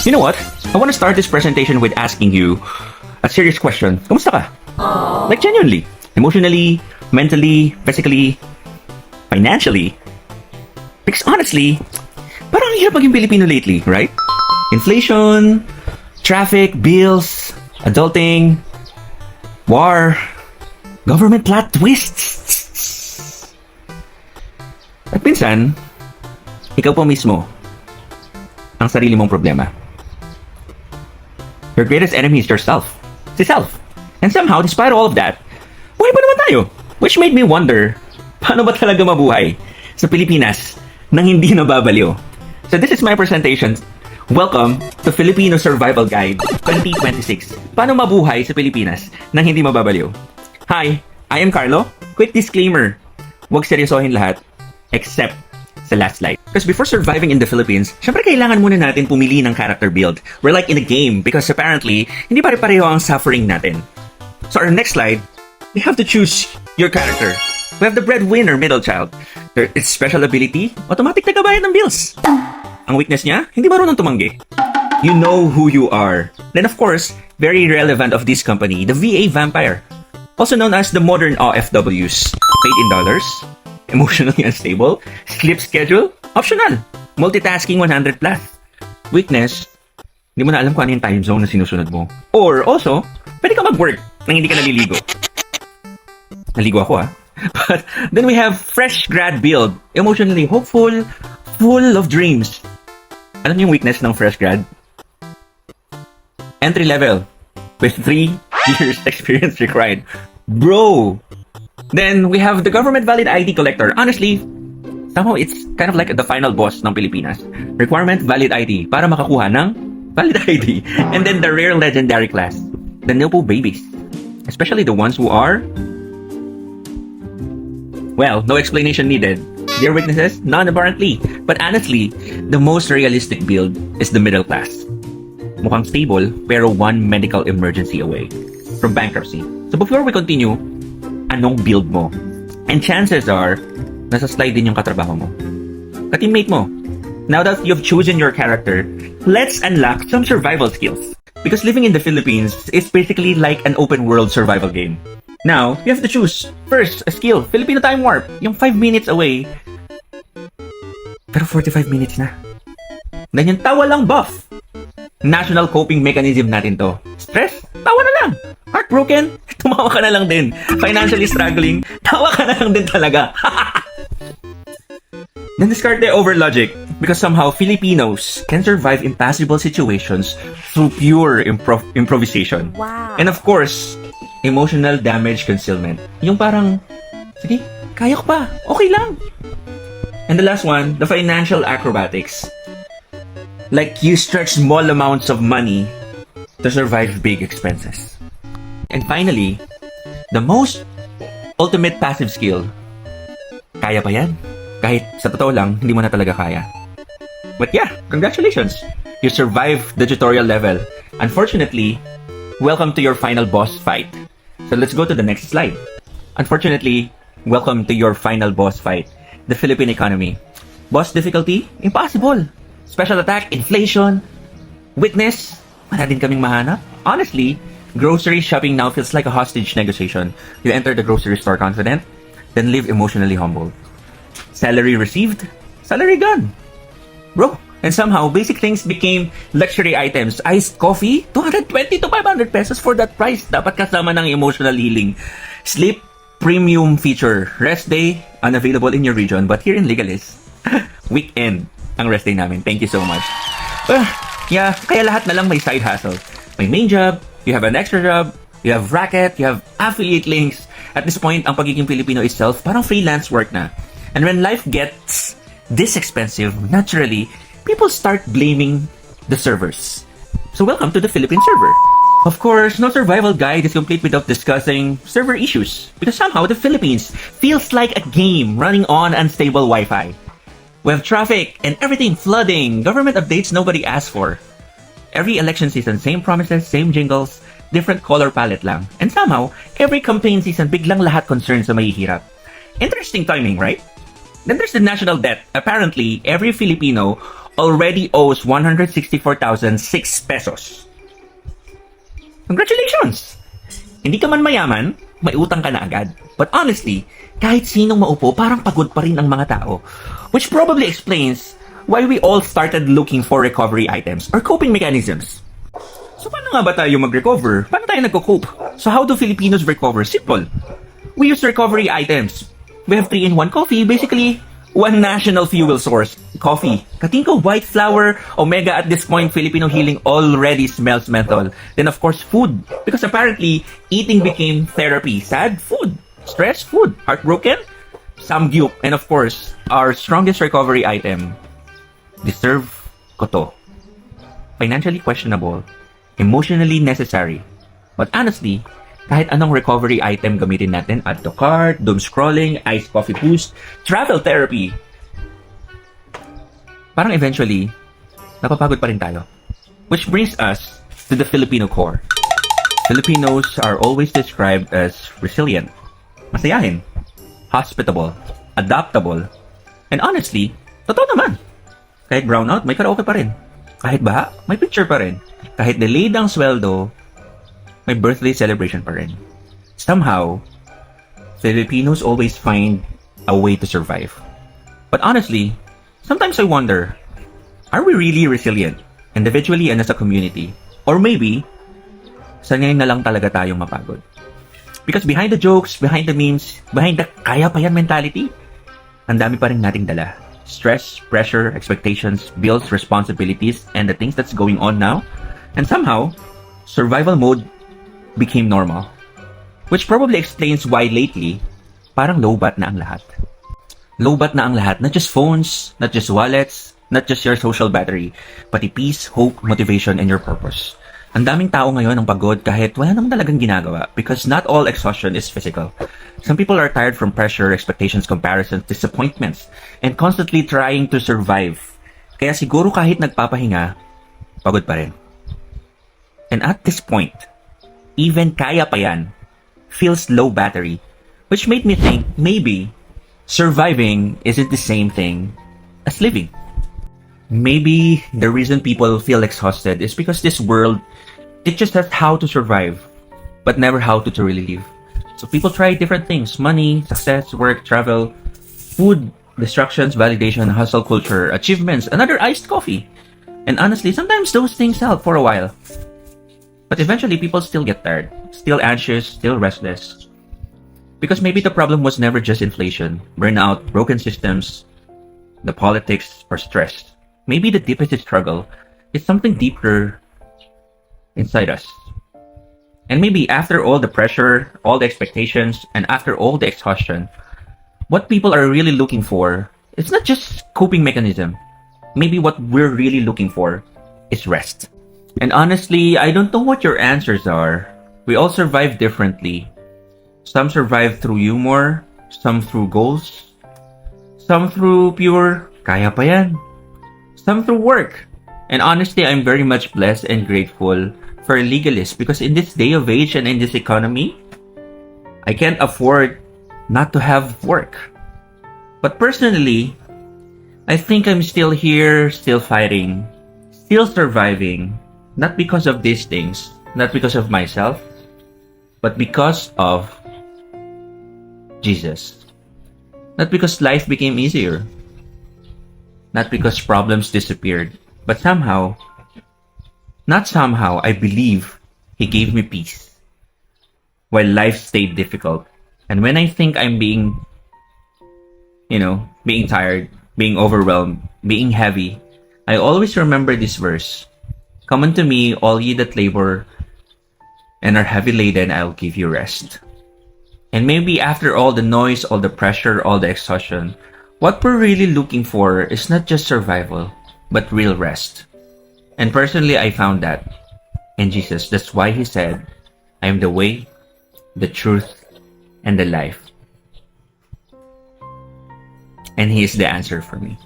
You know what? I want to start this presentation with asking you a serious question. Kamusta ka? Like genuinely. Emotionally, mentally, physically, financially. Because honestly, parang ang hirap maging Pilipino lately, right? Inflation, traffic, bills, adulting, war, government plot twists. At minsan, ikaw po mismo ang sarili mong problema. Your greatest enemy is yourself. Si self. And somehow, despite all of that, buhay pa naman tayo. Which made me wonder, paano ba talaga mabuhay sa Pilipinas nang hindi nababaliw? So this is my presentation. Welcome to Filipino Survival Guide 2026. Paano mabuhay sa Pilipinas nang hindi mababaliw? Hi, I am Carlo. Quick disclaimer. Huwag seryosohin lahat except sa last slide. Because before surviving in the Philippines, syempre kailangan muna natin pumili ng character build. We're like in a game because apparently, hindi pare-pareho ang suffering natin. So our next slide, we have to choose your character. We have the breadwinner middle child. Its special ability, automatic nagkabayad ng bills. Ang weakness niya, hindi marunong tumanggi. You know who you are. Then of course, very relevant of this company, the VA vampire. Also known as the modern OFWs. Paid in dollars, emotionally unstable, sleep schedule, optional, multitasking 100 plus. Weakness, hindi mo na alam kung ano yung time zone na sinusunod mo. Or also, pwede ka mag-work nang hindi ka naliligo. Naligo ako But then we have fresh grad build, emotionally hopeful, full of dreams. Alam niyo yung weakness ng fresh grad? Entry level, with 3 years experience required. Bro! Then we have the government valid ID collector. Honestly, somehow it's kind of like the final boss ng Pilipinas. Requirement valid ID para makakuha ng valid ID. And then the rare legendary class, the Nilpo babies. Especially the ones who are... Well, no explanation needed. Their weaknesses? None apparently. But honestly, the most realistic build is the middle class. Mukhang stable, pero one medical emergency away from bankruptcy. So before we continue, anong build mo? And chances are, nasa slide din yung katrabaho mo. Ka-teammate mo. Now that you've chosen your character, let's unlock some survival skills. Because living in the Philippines is basically like an open world survival game. Now, you have to choose. First, a skill. Filipino time warp. Yung 5 minutes away. Pero 45 minutes na. Then yung tawa lang buff. National coping mechanism natin to. Stress? Tawa na lang. Heartbroken? Tumawa ka na lang din. Financially struggling? Tawa ka na lang din talaga. Then discard the over logic because somehow Filipinos can survive impossible situations through pure improvisation. Wow. And of course, emotional damage concealment. Yung parang, sige, kaya ko pa. Okay lang. And the last one, the financial acrobatics. Like you stretch small amounts of money to survive big expenses. And finally, the most ultimate passive skill. Kaya pa yan. Kahit sa totoo lang, hindi mo na talaga kaya. But yeah, congratulations! You survived the tutorial level. Unfortunately, welcome to your final boss fight. So let's go to the next slide. Unfortunately, welcome to your final boss fight. The Philippine economy. Boss difficulty? Impossible. Special attack? Inflation? Witness? Wala din kaming mahanap. Honestly, grocery shopping now feels like a hostage negotiation. You enter the grocery store confident, then leave emotionally humbled. Salary received, salary gone. Bro, and somehow basic things became luxury items. Iced coffee, 220 to 500 pesos for that price. Dapat kasama ng emotional healing. Sleep, premium feature. Rest day, unavailable in your region. But here in Legalis, weekend ang rest day namin. Thank you so much. Yeah, kaya lahat na lang may side hustle. May main job, you have an extra job, you have racket, you have affiliate links. At this point, ang pagiging Filipino itself, parang freelance work na. And when life gets this expensive, naturally, people start blaming the servers. So welcome to the Philippine server. Of course, no survival guide is complete without discussing server issues. Because somehow the Philippines feels like a game running on unstable Wi-Fi. We have traffic and everything flooding, government updates nobody asked for. Every election season, same promises, same jingles, different color palette lang. And somehow, every campaign season, biglang lahat concerned sa mahihirap. Interesting timing, right? Then there's the national debt. Apparently, every Filipino already owes 164,006 pesos. Congratulations! Hindi ka man mayaman, may utang ka na agad. But honestly, kahit sinong maupo, parang pagod pa rin ang mga tao. Which probably explains why we all started looking for recovery items or coping mechanisms. So paano nga ba tayo mag-recover? Paano tayo nagko-cope? So how do Filipinos recover? Simple. We use recovery items. We have 3-in-1 coffee, basically one national fuel source, coffee. Katingko, white flour, omega at this point, Filipino healing already smells menthol. Then of course, food. Because apparently, eating became therapy. Sad, food. Stress, food. Heartbroken, samgyup. And of course, our strongest recovery item, deserve ko to. Financially questionable, emotionally necessary. But honestly, kahit anong recovery item gamitin natin, add to cart, doom scrolling, iced coffee boost, travel therapy, parang eventually, napapagod pa rin tayo. Which brings us to the Filipino core. Filipinos are always described as resilient, masayahin, hospitable, adaptable, and honestly, totoo naman. Kahit brownout, may karaoke pa rin. Kahit baha, may picture pa rin. Kahit delayed ang sweldo, may birthday celebration pa rin. Somehow, Filipinos always find a way to survive. But honestly, sometimes I wonder, are we really resilient, individually and as a community? Or maybe, sanay na lang talaga tayong mapagod? Because behind the jokes, behind the memes, behind the kaya pa yan mentality, ang dami pa rin nating dala. Stress, pressure, expectations, bills, responsibilities, and the things that's going on now. And somehow, survival mode became normal. Which probably explains why lately, parang low-bat na ang lahat. Low-bat na ang lahat, not just phones, not just wallets, not just your social battery, pati peace, hope, motivation, and your purpose. Ang daming tao ngayon ang pagod kahit wala namang talagang ginagawa because not all exhaustion is physical. Some people are tired from pressure, expectations, comparisons, disappointments, and constantly trying to survive. Kaya siguro kahit nagpapahinga, pagod pa rin. And at this point, even kaya pa yan feels low battery, which made me think maybe surviving isn't the same thing as living. Maybe the reason people feel exhausted is because this world teaches us how to survive, but never how to truly live. So people try different things: money, success, work, travel, food, distractions, validation, hustle culture, achievements, another iced coffee. And honestly, sometimes those things help for a while. But eventually, people still get tired, still anxious, still restless. Because maybe the problem was never just inflation, burnout, broken systems, the politics, or stress. Maybe the deepest struggle is something deeper inside us. And maybe after all the pressure, all the expectations, and after all the exhaustion, what people are really looking for is not just coping mechanism. Maybe what we're really looking for is rest. And honestly, I don't know what your answers are. We all survive differently. Some survive through humor, some through goals, some through pure kaya pa yan, some through work. And honestly, I'm very much blessed and grateful for a legalist because in this day of age and in this economy, I can't afford not to have work. But personally, I think I'm still here, still fighting, still surviving. Not because of these things, not because of myself, but because of Jesus. Not because life became easier, not because problems disappeared, but somehow, I believe He gave me peace while life stayed difficult. And when I think I'm being tired, being overwhelmed, being heavy, I always remember this verse. Come unto me, all ye that labor and are heavy laden, I'll give you rest. And maybe after all the noise, all the pressure, all the exhaustion, what we're really looking for is not just survival, but real rest. And personally, I found that in Jesus. That's why He said, I am the way, the truth, and the life. And He is the answer for me.